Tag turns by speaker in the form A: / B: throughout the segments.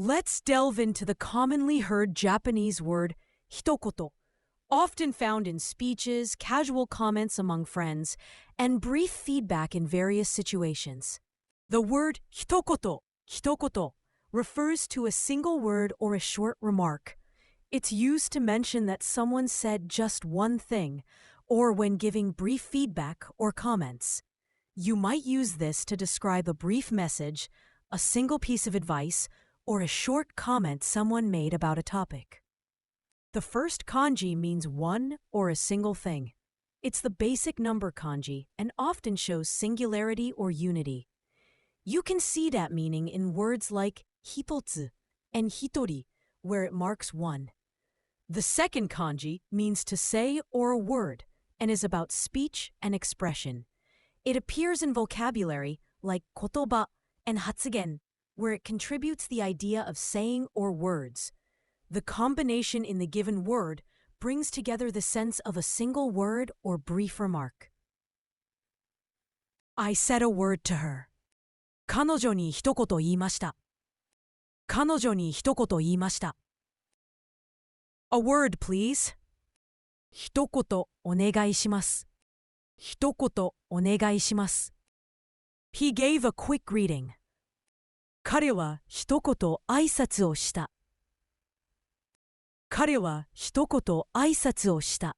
A: Let's delve into the commonly heard Japanese word 一言, often found in speeches, casual comments among friends, and brief feedback in various situations. The word 一言, refers to a single word or a short remark. It's used to mention that someone said just one thing, or when giving brief feedback or comments. You might use this to describe a brief message, a single piece of advice, or a short comment someone made about a topic. The first kanji means one or a single thing. It's the basic number kanji and often shows singularity or unity. You can see that meaning in words like hitotsu and hitori, where it marks one. The second kanji means to say or a word and is about speech and expression. It appears in vocabulary like kotoba and hatsugen, where it contributes the idea of saying or words. The combination in the given word brings together the sense of a single word or brief remark. I said a word to her. 彼女に一言言いました。彼女に一言言いました。A word, please. 一言お願いします。一言お願いします。He gave a quick greeting. 彼は一言挨拶をした。彼は一言挨拶をした。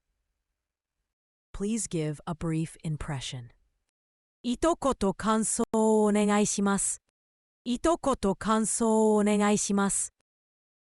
A: Please give a brief impression. 一言感想をお願いします。一言感想をお願いします。